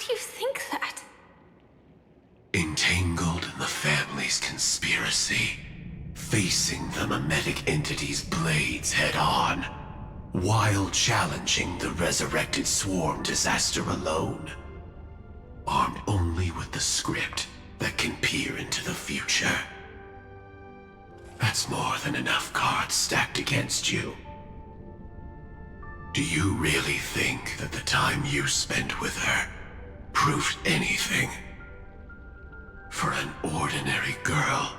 do you think that? Entangled in the family's conspiracy, facing the mimetic entity's blades head-on, while challenging the resurrected swarm disaster alone. Armed only with the script that can peer into the future. That's more than enough cards stacked against you. Do you really think that the time you spent with her proved anything? For an ordinary girl,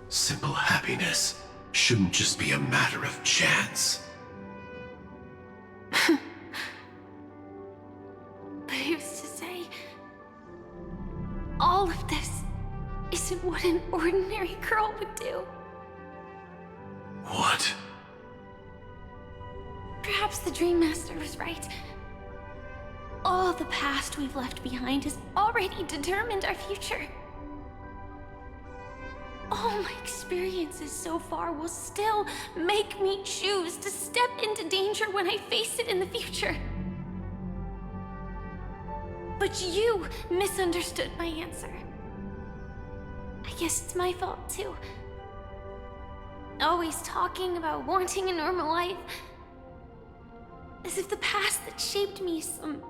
simple happiness shouldn't just be a matter of chance. But who's to say all of this isn't what an ordinary girl would do? What? Perhaps the Dream Master was right. All the past we've left behind has already determined our future. All my experiences so far will still make me choose to step into danger when I face it in the future. But you misunderstood my answer. I guess it's my fault too. Always talking about wanting a normal life, as if the past that shaped me is some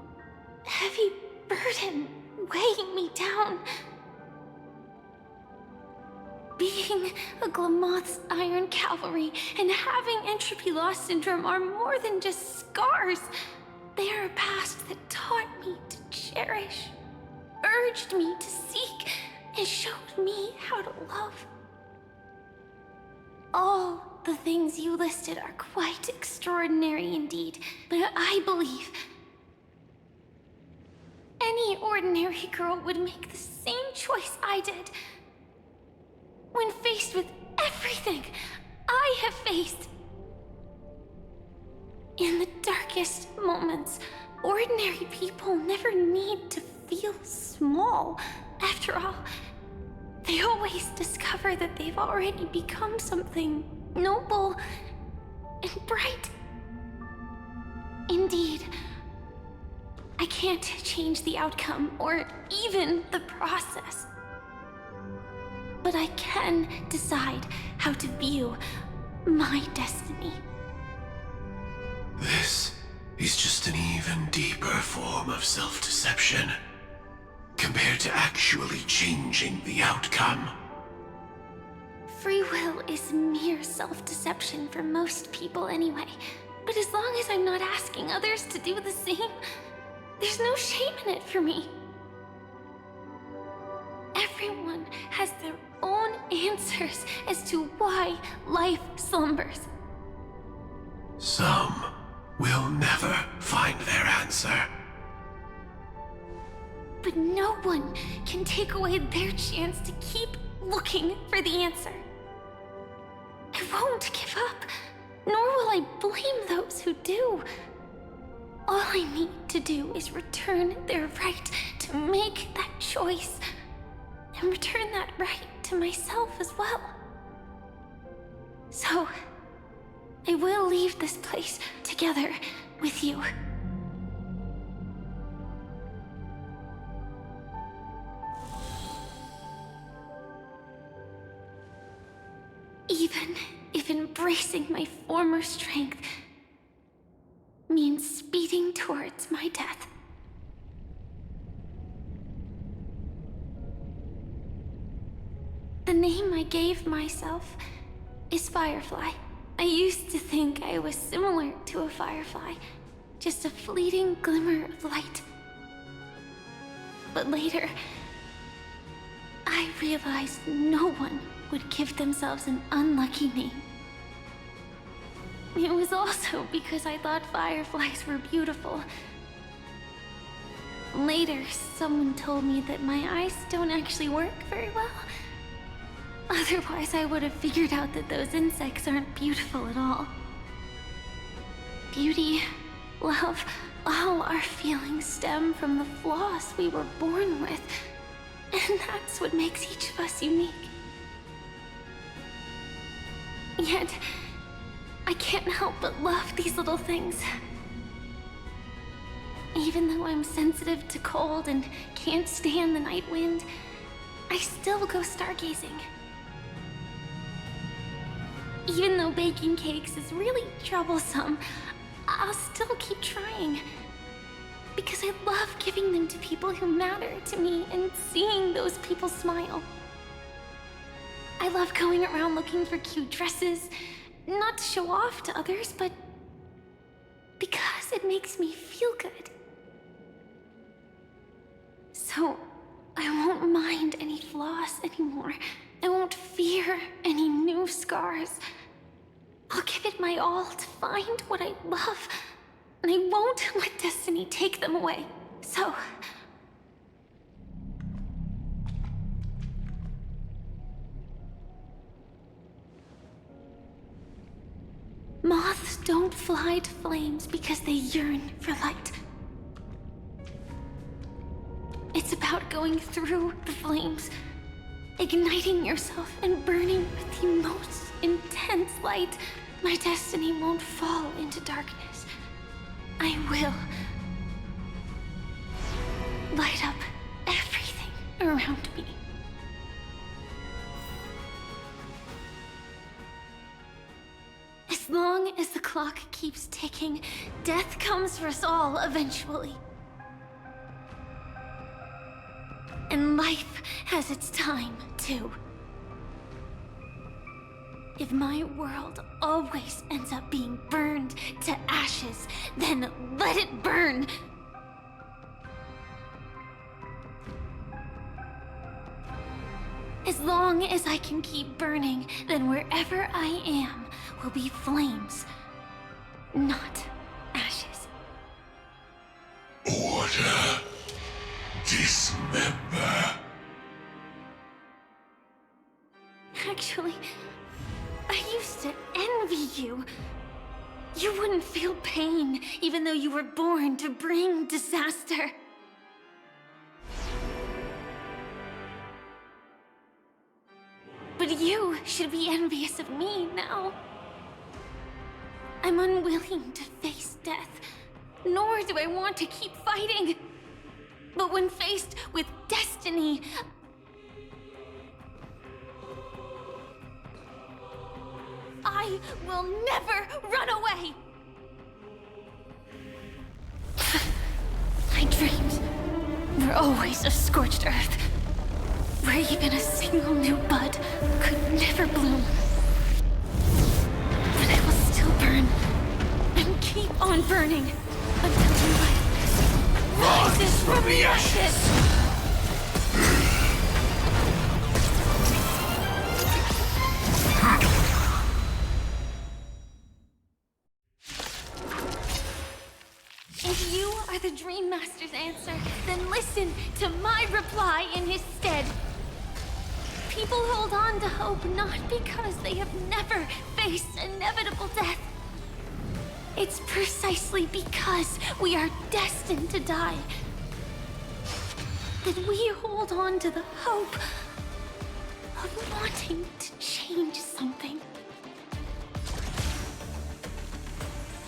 heavy burden weighing me down. Being a Glamoth's Iron Cavalry and having entropy loss syndrome are more than just scars. They are a past that taught me to cherish, urged me to seek, and showed me how to love. All the things you listed are quite extraordinary indeed, but I believe any ordinary girl would make the same choice I did. When faced with everything I have faced. In the darkest moments, ordinary people never need to feel small. After all, they always discover that they've already become something noble and bright. Indeed, I can't change the outcome or even the process. But I can decide how to view my destiny. This is just an even deeper form of self-deception, compared to actually changing the outcome. Free will is mere self-deception for most people anyway. But as long as I'm not asking others to do the same, there's no shame in it for me. Everyone has their own answers as to why life slumbers. Some will never find their answer. But no one can take away their chance to keep looking for the answer. I won't give up, nor will I blame those who do. All I need to do is return their right to make that choice, and return that right to myself as well. So, I will leave this place together with you. Even if embracing my former strength means speeding towards my death. The name I gave myself is Firefly. I used to think I was similar to a firefly, just a fleeting glimmer of light. But later, I realized no one would give themselves an unlucky name. It was also because I thought fireflies were beautiful. Later, someone told me that my eyes don't actually work very well. Otherwise, I would have figured out that those insects aren't beautiful at all. Beauty, love, all our feelings stem from the flaws we were born with. And that's what makes each of us unique. Yet, I can't help but love these little things. Even even though I'm sensitive to cold and can't stand the night wind, I still go stargazing. Even though baking cakes is really troublesome, I'll still keep trying. Because I love giving them to people who matter to me and seeing those people smile. I love going around looking for cute dresses, not to show off to others, but because it makes me feel good. So, I won't mind any flaws anymore. I won't fear any new scars. I'll give it my all to find what I love, and I won't let destiny take them away. So... moths don't fly to flames because they yearn for light. It's about going through the flames, igniting yourself and burning with the most intense light. My destiny won't fall into darkness. I will light up everything around me. As long as the clock keeps ticking, death comes for us all eventually. And life has its time, too. If my world always ends up being burned to ashes, then let it burn! As long as I can keep burning, then wherever I am will be flames, not ashes. Order. Dismember. Actually, I used to envy you. You wouldn't feel pain, even though you were born to bring disaster. But you should be envious of me now. I'm unwilling to face death, nor do I want to keep fighting. But when faced with destiny, I will never run away! My dreams were always a scorched earth, where even a single new bud could never bloom. But I will still burn, and keep on burning, until new life rises from the ashes! If you are the Dream Master's answer, then listen to my reply in his stead. People hold on to hope not because they have never faced inevitable death. It's precisely because we are destined to die that we hold on to the hope of wanting to change something.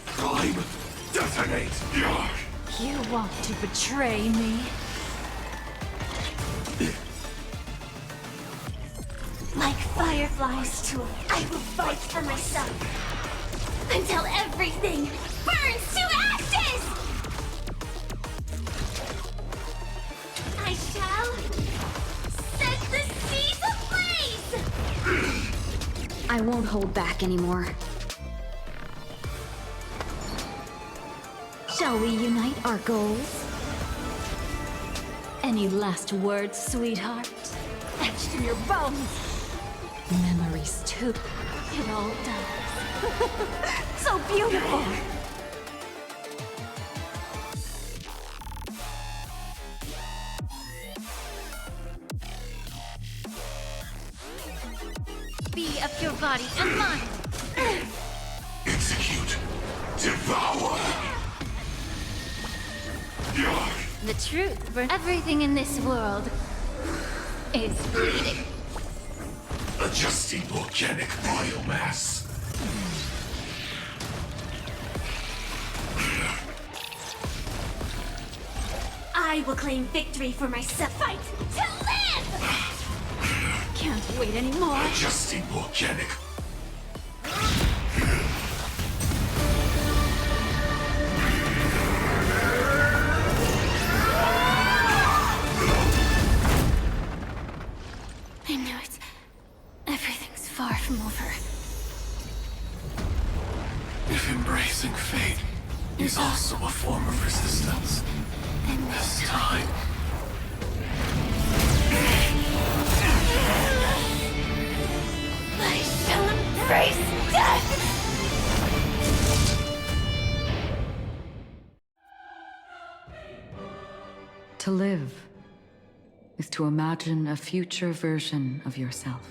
Prime, detonate! You want to betray me? Like fireflies too, I will fight for myself until everything burns to ashes! I shall set the seas ablaze! I won't hold back anymore. Shall we unite our goals? Any last words, sweetheart? Etched in your bones! Memories too. It all dies. So beautiful! Be of your body and mind! Execute. Devour. The truth for everything in this world is bleeding. Adjusting organic biomass. I will claim victory for myself. Fight to live! Can't wait anymore. Adjusting organic. I know it's... everything's far from over. If embracing fate is also a form of resistance, Then this time... I shall embrace death! To live is to imagine a future version of yourself.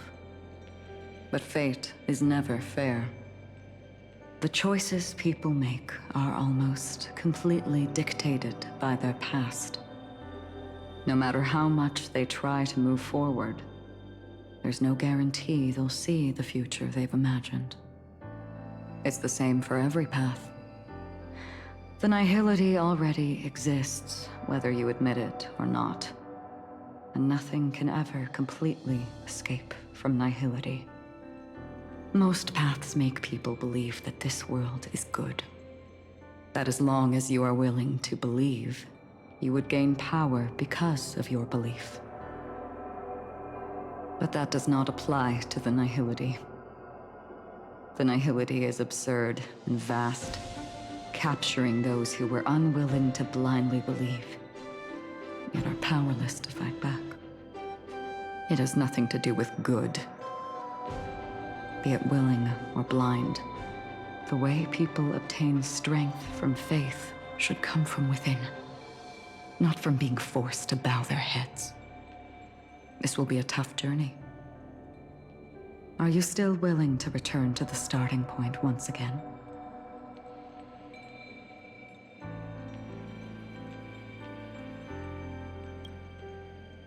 But fate is never fair. The choices people make are almost completely dictated by their past. No matter how much they try to move forward, there's no guarantee they'll see the future they've imagined. It's the same for every path. The nihility already exists, whether you admit it or not. And nothing can ever completely escape from nihility. Most paths make people believe that this world is good. That as long as you are willing to believe, you would gain power because of your belief. But that does not apply to the nihility. The nihility is absurd and vast, capturing those who were unwilling to blindly believe, yet are powerless to fight back. It has nothing to do with good. Be it willing or blind, the way people obtain strength from faith should come from within, not from being forced to bow their heads. This will be a tough journey. Are you still willing to return to the starting point once again?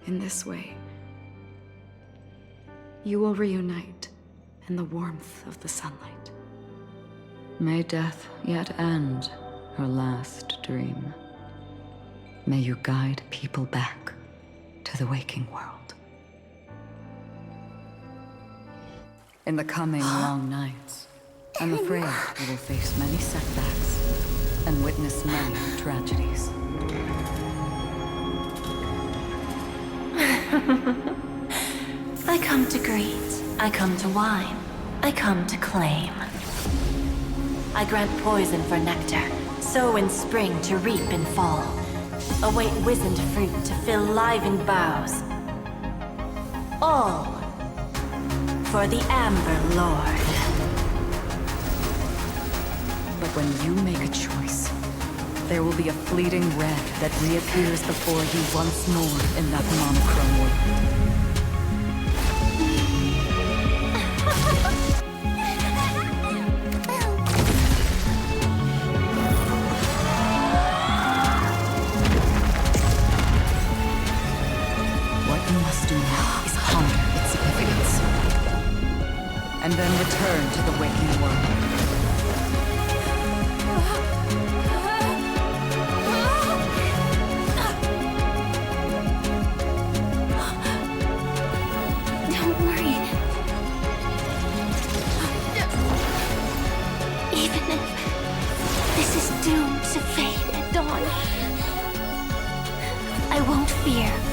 In this way, you will reunite in the warmth of the sunlight. May death yet end her last dream. May you guide people back to the waking world. In the coming long nights, I'm afraid you will face many setbacks and witness many tragedies. I come to greet, I come to wine, I come to claim. I grant poison for nectar, sow in spring to reap in fall. Await wizened fruit to fill livened boughs. All for the Amber Lord. But when you make a choice, there will be a fleeting red that reappears before you once more in that monochrome world. What you must do now is ponder its significance, and then return to the waking world.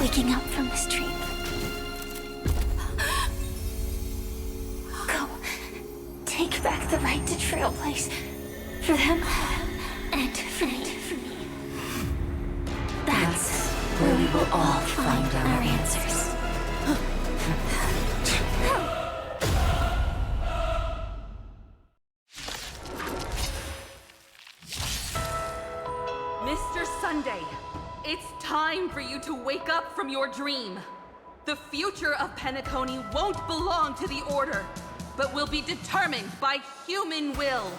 Waking up from this dream. Go. Take back the right to Trailblaze. For them, and for me. That's where we will all find our answers. Mr. Sunday, it's time for you to wake up from your dream. The future of Penacony won't belong to the Order, but will be determined by human will.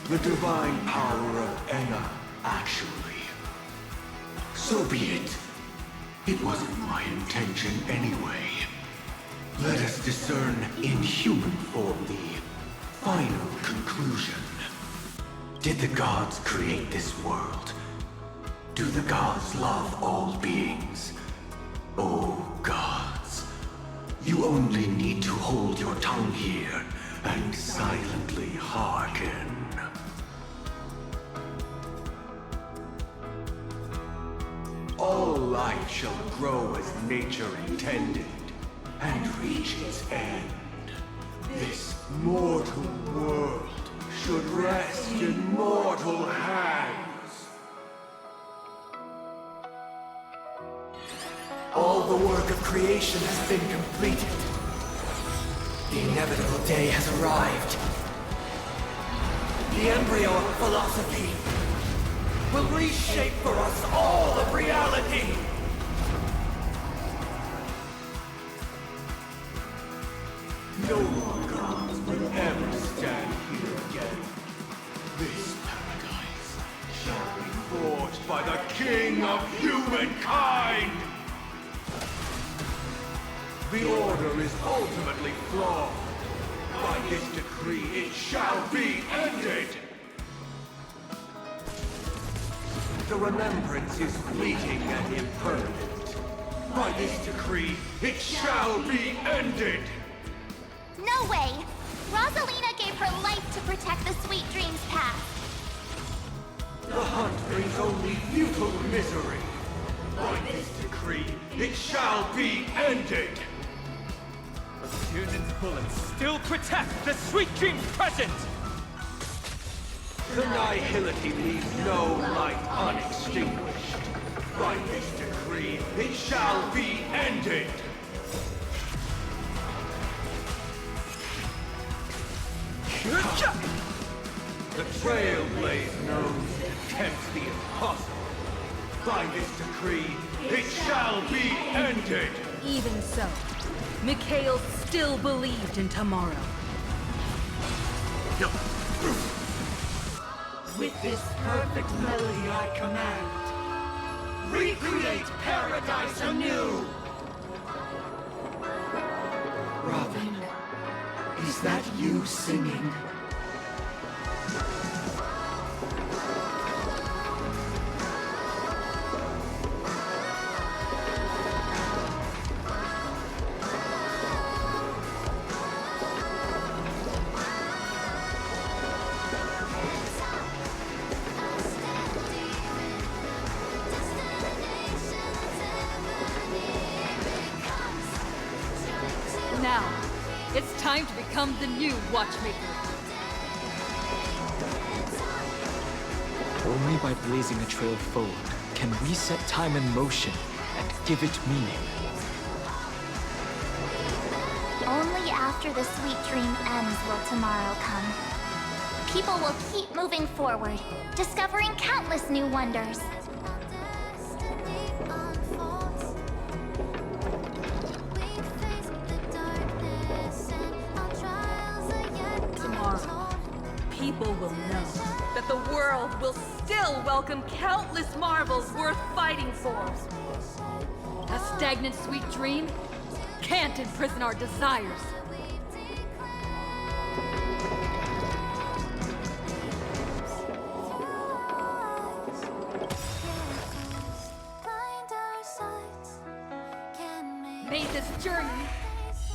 The divine power of Enna, actually. So be it. It wasn't my intention anyway. Let us discern in human form the final conclusion. Did the gods create this world? Do the gods love all beings? Oh gods, you only need to hold your tongue here and silently hearken. All life shall grow as nature intended, and reach its end. This mortal world should rest in mortal hands. All the work of creation has been completed. The inevitable day has arrived. The embryo of philosophy will reshape for us all of reality. No more gods will ever stand here again. This paradise shall be forged by the King of Humankind! The order is ultimately flawed. By this decree, it shall be ended! The remembrance is fleeting and impermanent. By this decree, it shall be ended! No way! Rosalina gave her life to protect the Sweet Dreams path. The hunt brings only futile misery. By this decree, it shall be ended! Tierden's bullets still protect the Sweet Dreams present! The nihility leaves no light unextinguished. By this decree, it shall be ended! The Trailblaze knows it attempts the impossible. By this decree, it shall be ended! Even so, Mikhail still believed in tomorrow. With this perfect melody I command, recreate paradise anew! Robin, is that you singing? Now, it's time to become the new Watchmaker. Only by blazing a trail forward can we set time in motion and give it meaning. Only after the sweet dream ends will tomorrow come. People will keep moving forward, discovering countless new wonders. Tomorrow, people will know that the world will still welcome countless marvels worth fighting for. A stagnant sweet dream can't imprison our desires. May this journey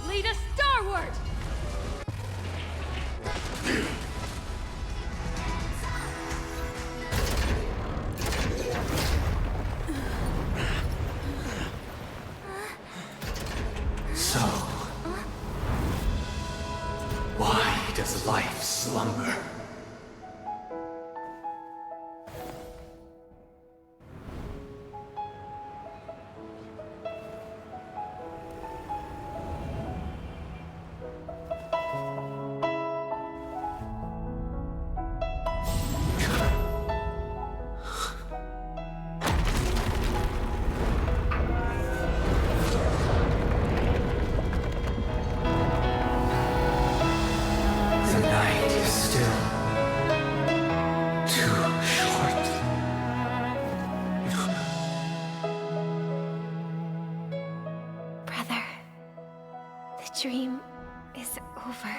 lead us starward! So, why does life slumber? The night is still. dream is over.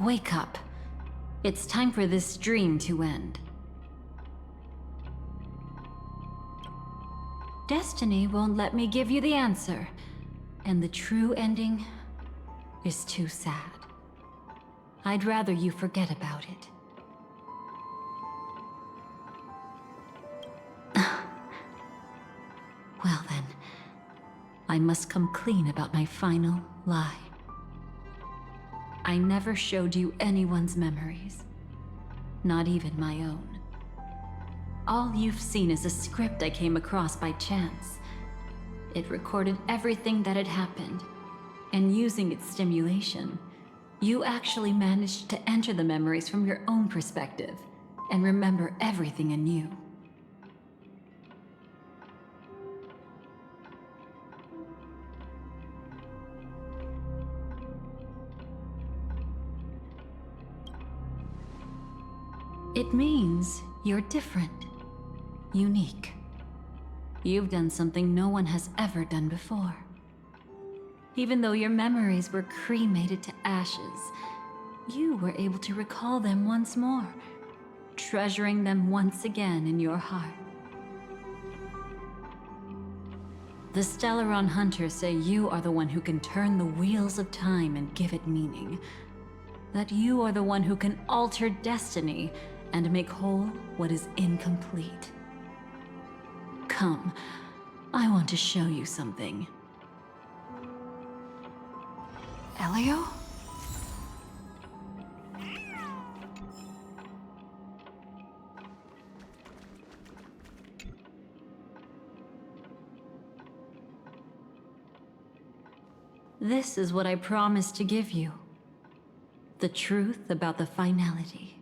Wake up. It's time for this dream to end. Destiny won't let me give you the answer, and the true ending is too sad. I'd rather you forget about it. Well then, I must come clean about my final lie. I never showed you anyone's memories, not even my own. All you've seen is a script I came across by chance. It recorded everything that had happened, and using its stimulation, you actually managed to enter the memories from your own perspective and remember everything anew. It means you're different, unique. You've done something no one has ever done before. Even though your memories were cremated to ashes, you were able to recall them once more, treasuring them once again in your heart. The Stellaron Hunters say you are the one who can turn the wheels of time and give it meaning. That you are the one who can alter destiny and make whole what is incomplete. Come, I want to show you something. Elio? This is what I promised to give you. The truth about the finality.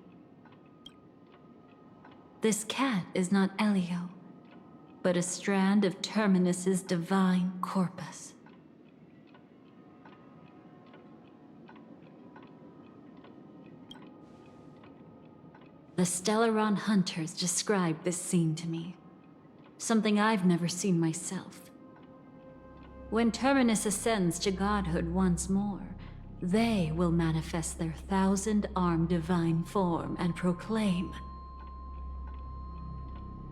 This cat is not Elio, but a strand of Terminus's divine corpus. The Stellaron Hunters described this scene to me, something I've never seen myself. When Terminus ascends to godhood once more, they will manifest their 1,000-armed divine form and proclaim,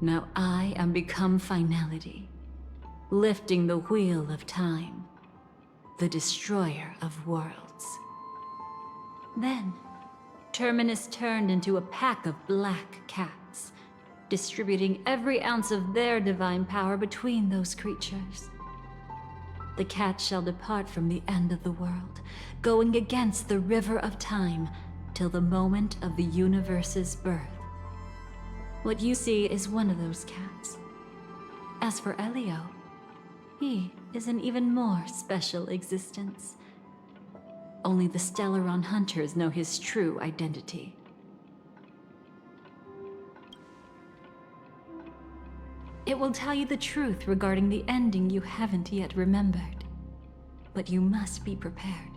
"Now I am become finality, lifting the wheel of time, the destroyer of worlds." Then, Terminus turned into a pack of black cats, distributing every ounce of their divine power between those creatures. The cats shall depart from the end of the world, going against the river of time till the moment of the universe's birth. What you see is one of those cats. As for Elio, he is an even more special existence. Only the Stellaron Hunters know his true identity. It will tell you the truth regarding the ending you haven't yet remembered. But you must be prepared.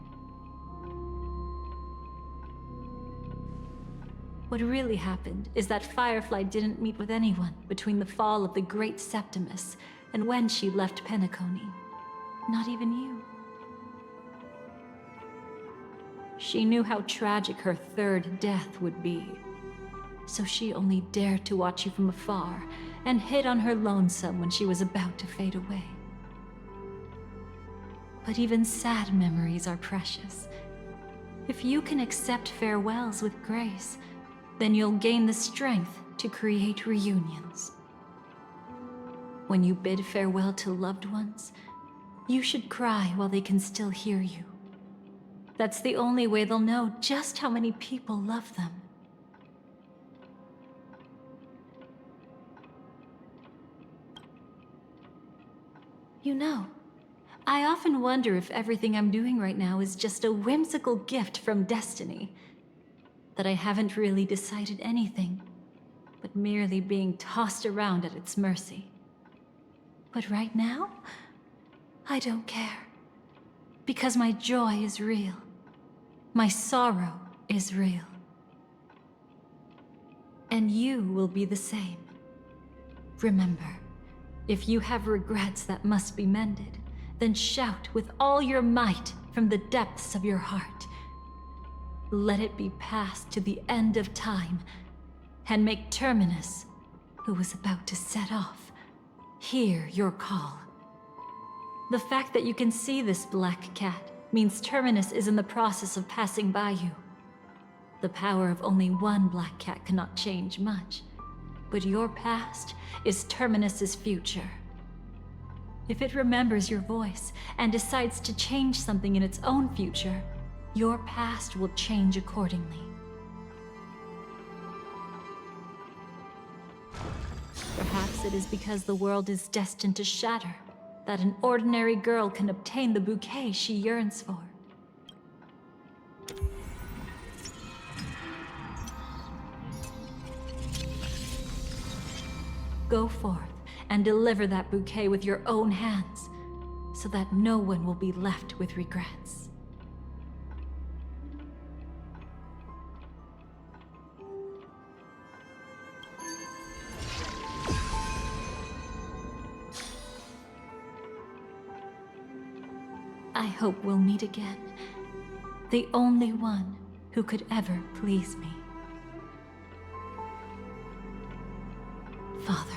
What really happened is that Firefly didn't meet with anyone between the fall of the Great Septimus and when she left Penacony. Not even you. She knew how tragic her third death would be. So she only dared to watch you from afar and hid on her lonesome when she was about to fade away. but even sad memories are precious. If you can accept farewells with grace, then you'll gain the strength to create reunions. When you bid farewell to loved ones, you should cry while they can still hear you. That's the only way they'll know just how many people love them. You know, I often wonder if everything I'm doing right now is just a whimsical gift from destiny. That I haven't really decided anything, but merely being tossed around at its mercy. But right now, I don't care. Because my joy is real. My sorrow is real. And you will be the same. Remember, if you have regrets that must be mended, then shout with all your might from the depths of your heart. Let it be passed to the end of time, and make Terminus, who was about to set off, hear your call. The fact that you can see this black cat means Terminus is in the process of passing by you. The power of only one black cat cannot change much, but your past is Terminus's future. If it remembers your voice and decides to change something in its own future, your past will change accordingly. Perhaps it is because the world is destined to shatter that an ordinary girl can obtain the bouquet she yearns for. Go forth and deliver that bouquet with your own hands, so that no one will be left with regrets. I hope we'll meet again. The only one who could ever please me. Father,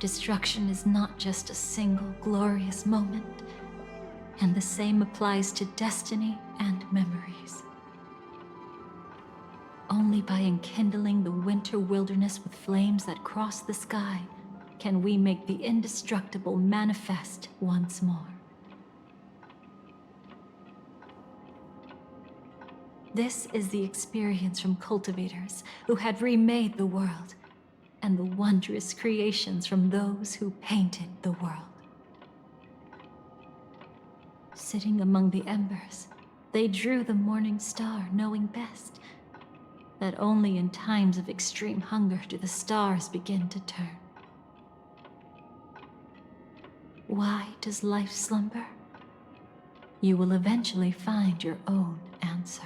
destruction is not just a single glorious moment, and the same applies to destiny and memories. Only by enkindling the winter wilderness with flames that cross the sky can we make the indestructible manifest once more. This is the experience from cultivators who had remade the world, and the wondrous creations from those who painted the world. Sitting among the embers, they drew the morning star, knowing best that only in times of extreme hunger do the stars begin to turn. Why does life slumber? You will eventually find your own answer.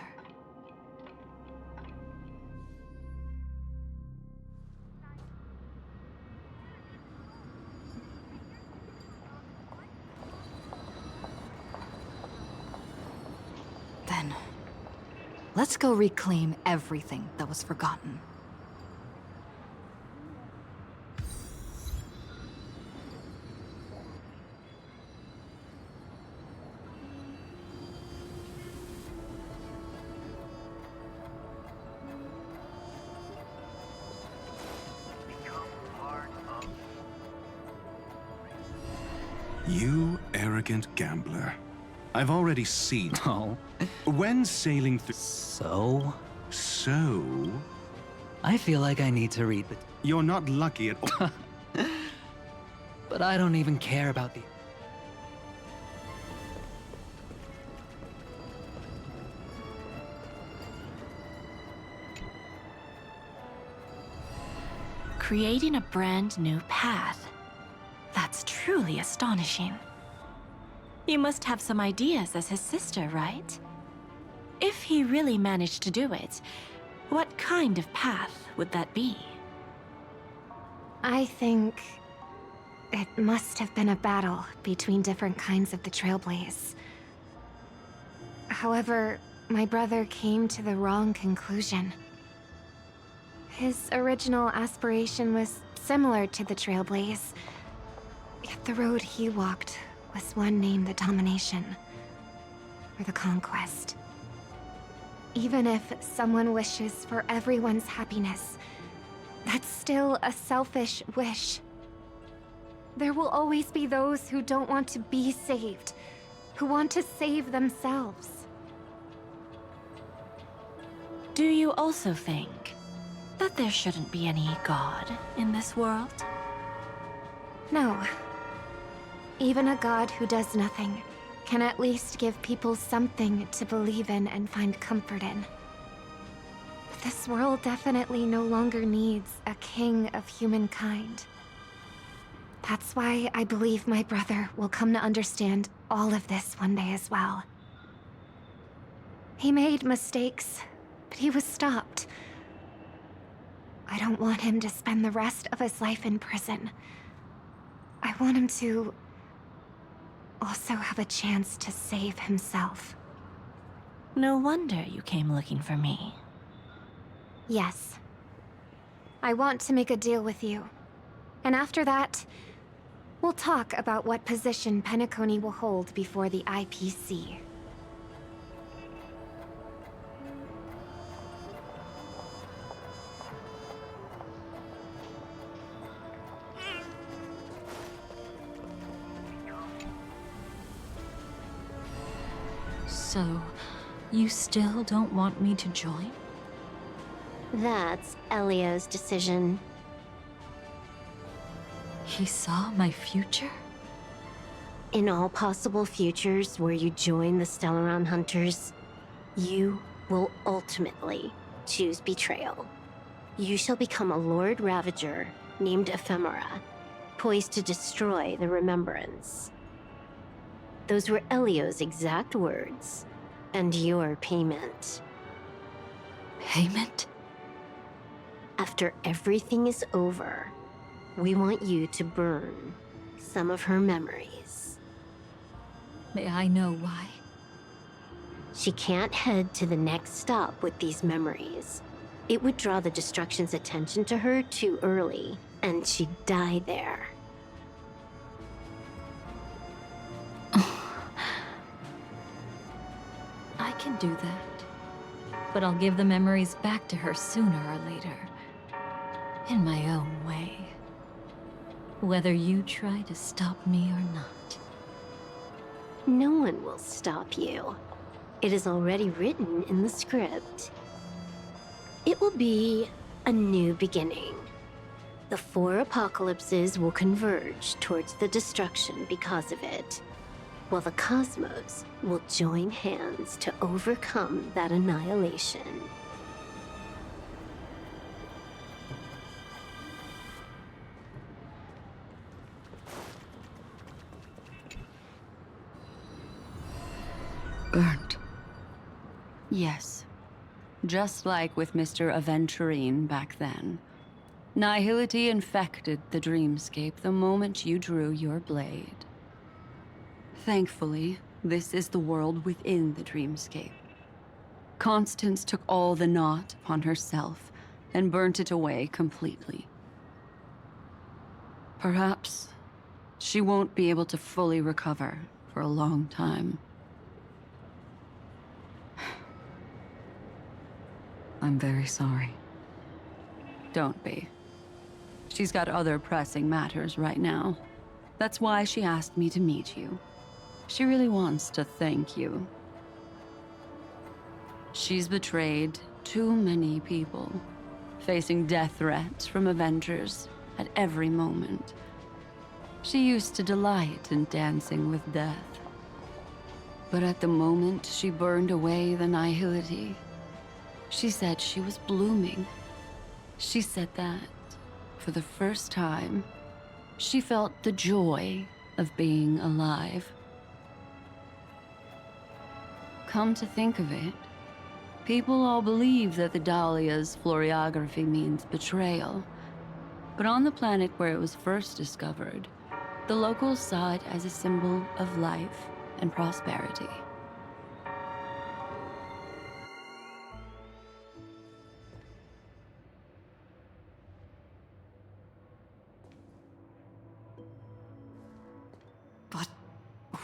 Then, let's go reclaim everything that was forgotten. You arrogant gambler. I've already seen. Oh. When sailing through. So? So? I feel like I need to read the. You're not lucky at all. But I don't even care about the. Creating a brand new path. That's truly astonishing. You must have some ideas as his sister, right? If he really managed to do it, what kind of path would that be? I think it must have been a battle between different kinds of the Trailblaze. However, my brother came to the wrong conclusion. His original aspiration was similar to the Trailblaze, yet the road he walked was one named the domination, or the conquest. Even if someone wishes for everyone's happiness, that's still a selfish wish. There will always be those who don't want to be saved, who want to save themselves. Do you also think that there shouldn't be any god in this world? No. Even a god who does nothing can at least give people something to believe in and find comfort in. But this world definitely no longer needs a king of humankind. That's why I believe my brother will come to understand all of this one day as well. He made mistakes, but he was stopped. I don't want him to spend the rest of his life in prison. I want him to also have a chance to save himself. No wonder you came looking for me. Yes. I want to make a deal with you. And after that, we'll talk about what position Penacony will hold before the IPC. So, you still don't want me to join? That's Elio's decision. He saw my future? In all possible futures where you join the Stellaron Hunters, you will ultimately choose betrayal. You shall become a Lord Ravager named Ephemera, poised to destroy the Remembrance. Those were Elio's exact words, and your payment. Payment? After everything is over, we want you to burn some of her memories. May I know why? She can't head to the next stop with these memories. It would draw the Destruction's attention to her too early, and she'd die there. I can do that. But I'll give the memories back to her sooner or later. In my own way. Whether you try to stop me or not. No one will stop you. It is already written in the script. It will be a new beginning. The 4 apocalypses will converge towards the destruction because of it, while the cosmos will join hands to overcome that annihilation. Burnt. Yes. Just like with Mr. Aventurine back then. Nihility infected the dreamscape the moment you drew your blade. Thankfully, this is the world within the dreamscape. Constance took all the knot upon herself and burnt it away completely. Perhaps she won't be able to fully recover for a long time. I'm very sorry. Don't be. She's got other pressing matters right now. That's why she asked me to meet you. She really wants to thank you. She's betrayed too many people, facing death threats from Avengers at every moment. She used to delight in dancing with death. But at the moment she burned away the nihility, she said she was blooming. She said that, for the first time, she felt the joy of being alive. Come to think of it, people all believe that the Dahlia's floriography means betrayal. But on the planet where it was first discovered, the locals saw it as a symbol of life and prosperity.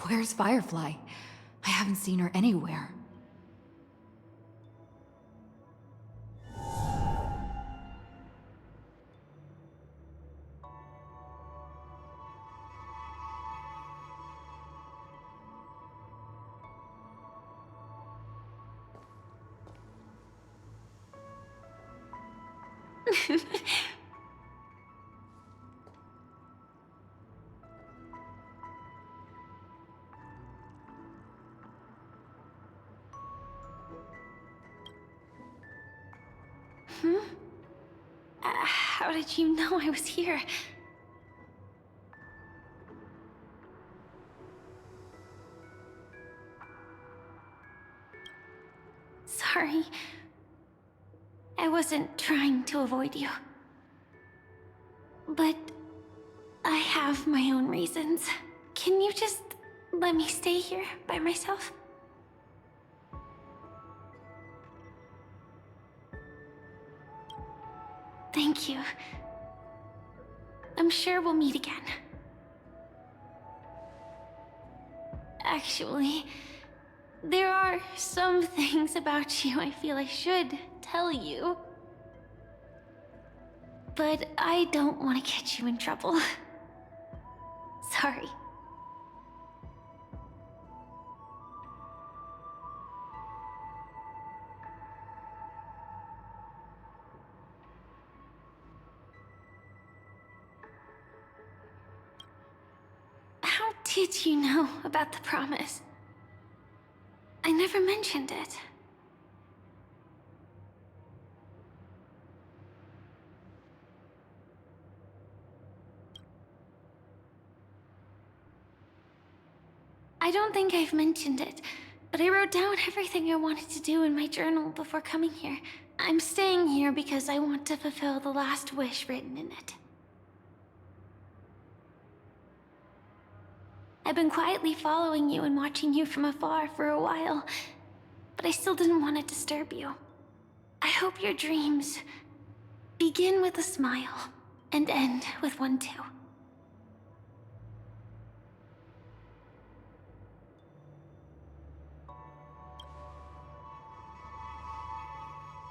Where's Firefly? I haven't seen her anywhere. How did you know I was here? Sorry. I wasn't trying to avoid you. But I have my own reasons. Can you just let me stay here by myself? Thank you. I'm sure we'll meet again. Actually, there are some things about you I feel I should tell you. But I don't want to get you in trouble. Sorry. How did you know about the promise? I never mentioned it. I don't think I've mentioned it, but I wrote down everything I wanted to do in my journal before coming here. I'm staying here because I want to fulfill the last wish written in it. I've been quietly following you and watching you from afar for a while, but I still didn't want to disturb you. I hope your dreams begin with a smile and end with one too.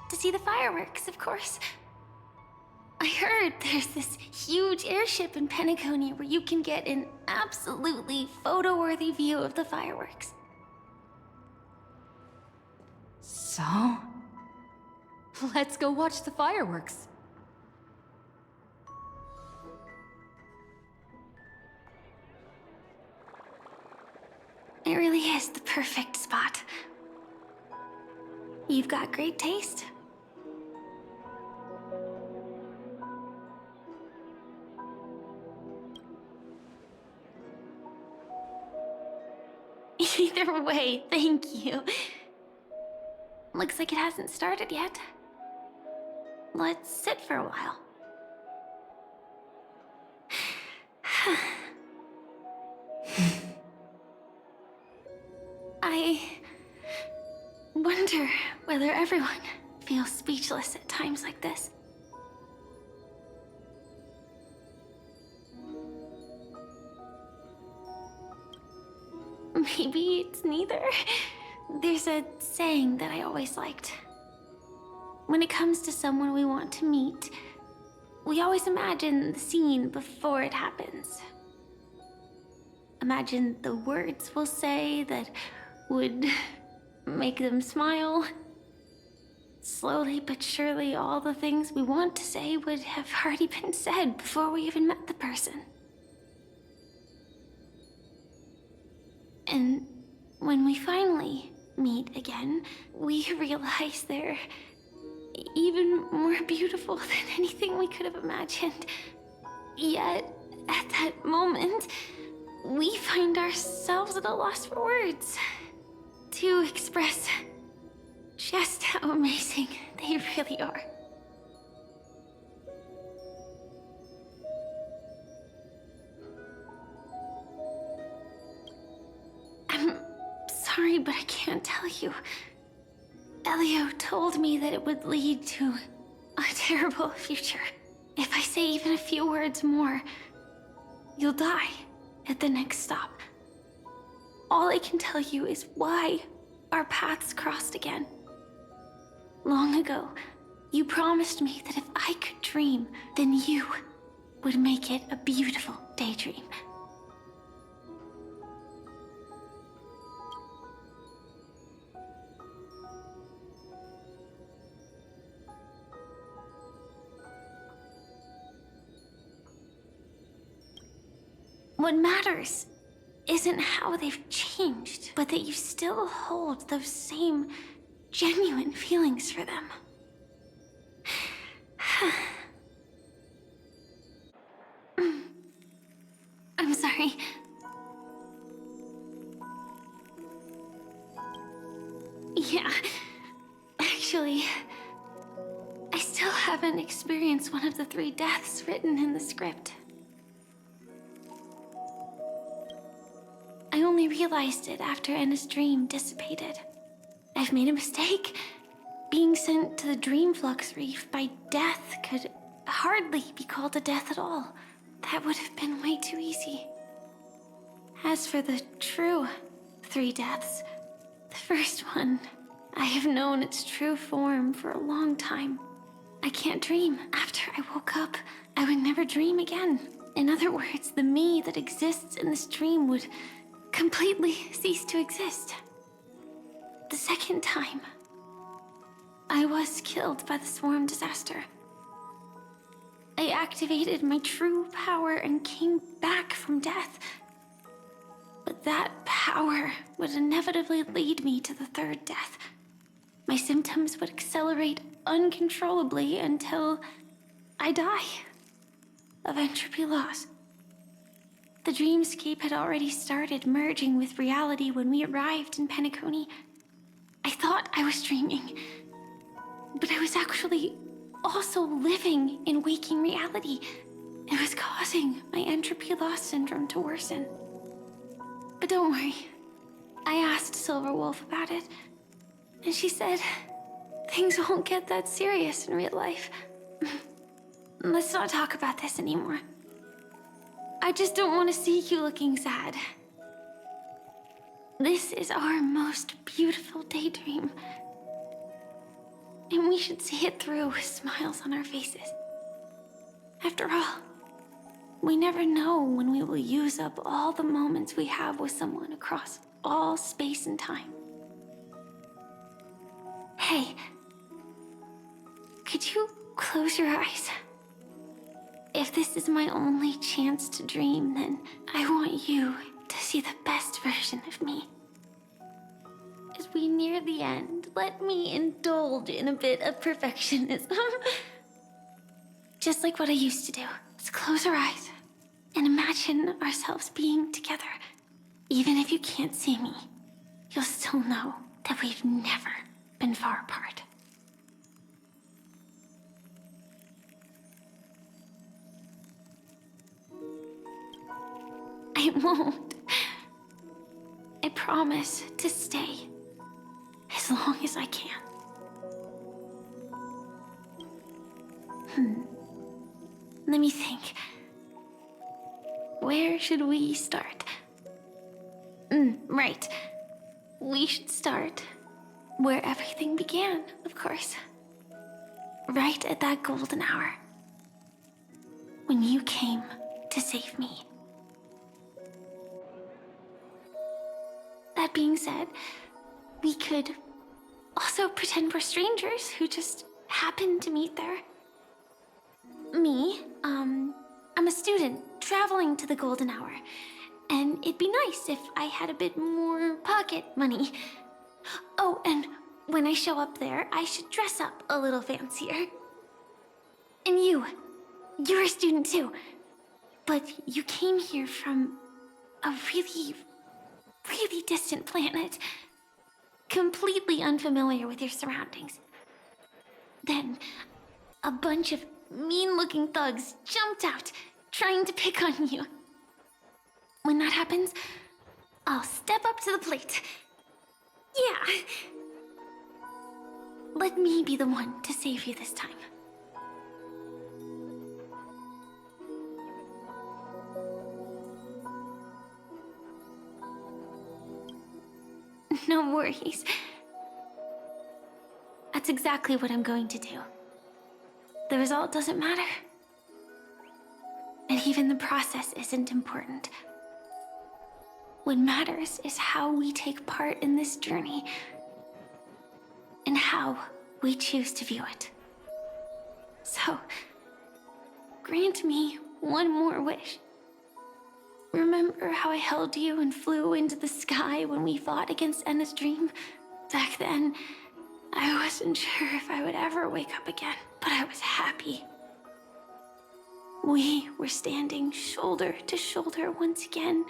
To see the fireworks, of course. I heard there's this huge airship in Penacony where you can get an absolutely photo-worthy view of the fireworks. So? Let's go watch the fireworks. It really is the perfect spot. You've got great taste. Either way, thank you. Looks like it hasn't started yet. Let's sit for a while. I wonder whether everyone feels speechless at times like this. Maybe it's neither. There's a saying that I always liked. When it comes to someone we want to meet, we always imagine the scene before it happens. Imagine the words we'll say that would make them smile. Slowly but surely, all the things we want to say would have already been said before we even met the person. And when we finally meet again, we realize they're even more beautiful than anything we could have imagined. Yet, at that moment, we find ourselves at a loss for words to express just how amazing they really are. I'm sorry, but I can't tell you. Elio told me that it would lead to a terrible future. If I say even a few words more, you'll die at the next stop. all I can tell you is why our paths crossed again. Long ago, you promised me that if I could dream, then you would make it a beautiful daydream. What matters isn't how they've changed, but that you still hold those same genuine feelings for them. I'm sorry. Yeah, actually, I still haven't experienced one of the 3 deaths written in the script. I only realized it after Anna's dream dissipated. I've made a mistake. Being sent to the Dream Flux Reef by death could hardly be called a death at all. That would have been way too easy. As for the true 3 deaths, the first one, I have known its true form for a long time. I can't dream. After I woke up, I would never dream again. In other words, the me that exists in this dream would completely cease to exist. The second time, I was killed by the swarm disaster. I activated my true power and came back from death. But that power would inevitably lead me to the 3rd death. My symptoms would accelerate uncontrollably until I die of entropy loss. The dreamscape had already started merging with reality when we arrived in Penacony. I thought I was dreaming, but I was actually also living in waking reality. It was causing my entropy loss syndrome to worsen. But don't worry, I asked Silverwolf about it, and she said things won't get that serious in real life. Let's not talk about this anymore. I just don't want to see you looking sad. This is our most beautiful daydream. And we should see it through with smiles on our faces. After all, we never know when we will use up all the moments we have with someone across all space and time. Hey, could you close your eyes? If this is my only chance to dream, then I want you to see the best version of me. As we near the end, let me indulge in a bit of perfectionism. Just like what I used to do. Let's close our eyes and imagine ourselves being together. Even if you can't see me, you'll still know that we've never been far apart. I won't. I promise to stay as long as I can. Let me think. Where should we start? Right. We should start where everything began, of course. Right at that golden hour. When you came to save me. That being said, we could also pretend we're strangers who just happened to meet there. Me, I'm a student traveling to the golden hour, and it'd be nice if I had a bit more pocket money. Oh, and when I show up there, I should dress up a little fancier. And you're a student too, but you came here from a really distant planet, completely unfamiliar with your surroundings. Then, a bunch of mean-looking thugs jumped out, trying to pick on you. When that happens, I'll step up to the plate. Yeah. Let me be the one to save you this time. No worries. That's exactly what I'm going to do. The result doesn't matter. And even the process isn't important. What matters is how we take part in this journey, and how we choose to view it. So, grant me one more wish. Remember how I held you and flew into the sky when we fought against Enna's dream? Back then, I wasn't sure if I would ever wake up again, but I was happy. We were standing shoulder to shoulder once again,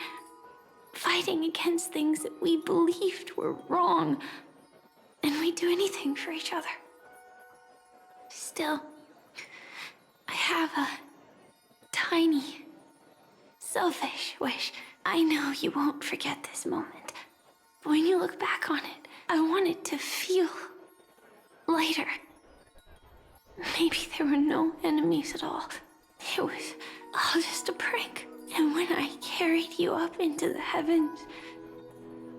fighting against things that we believed were wrong, and we'd do anything for each other. Still, I have a tiny, selfish wish. I know you won't forget this moment, but when you look back on it, I want it to feel lighter. Maybe there were no enemies at all. It was all just a prank. And when I carried you up into the heavens,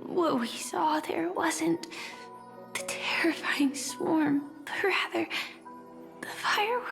what we saw there wasn't the terrifying swarm, but rather the fireworks.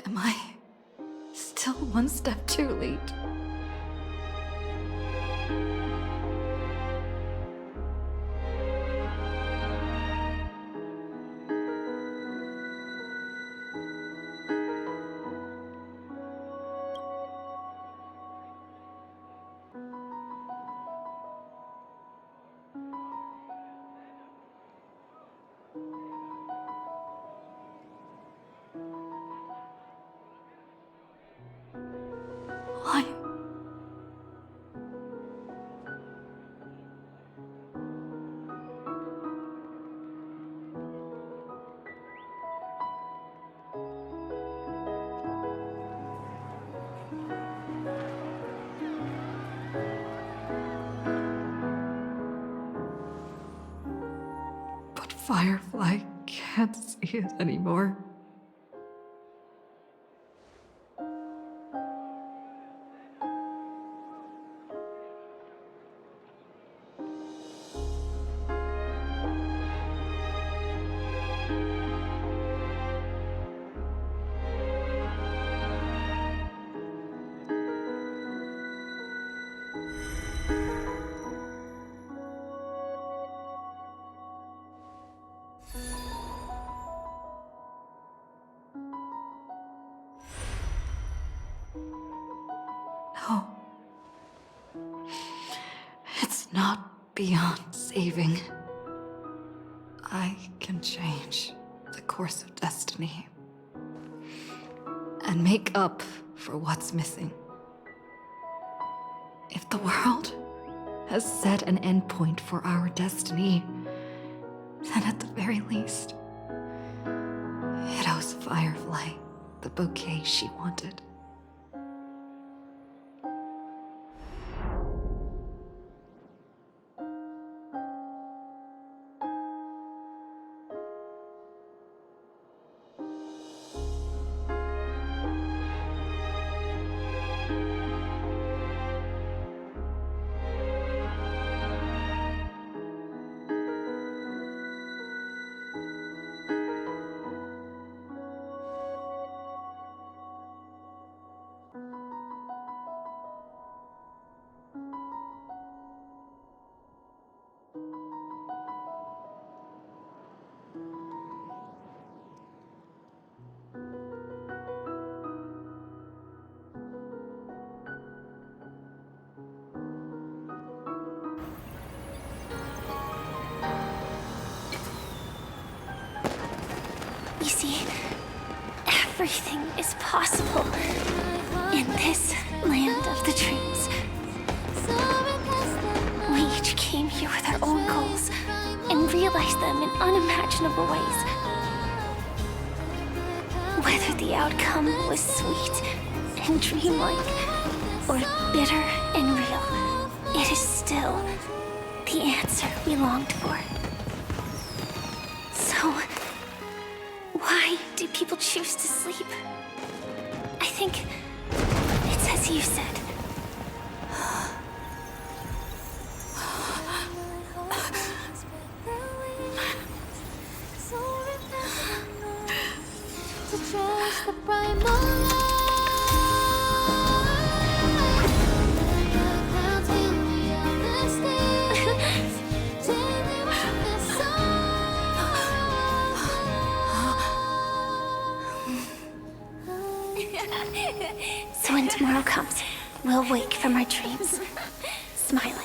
Am I still one step too late? Firefly can't see it anymore. No. It's not beyond saving. I can change the course of destiny and make up for what's missing. If the world has set an endpoint for our destiny, then at the very least, it owes Firefly the bouquet she wanted. You see, everything is possible in this land of the dreams. We each came here with our own goals and realized them in unimaginable ways. Whether the outcome was sweet and dreamlike or bitter and real, it is still the answer we longed for. So, why do people choose to sleep? I think it's as you said. So when tomorrow comes, we'll wake from our dreams, smiling.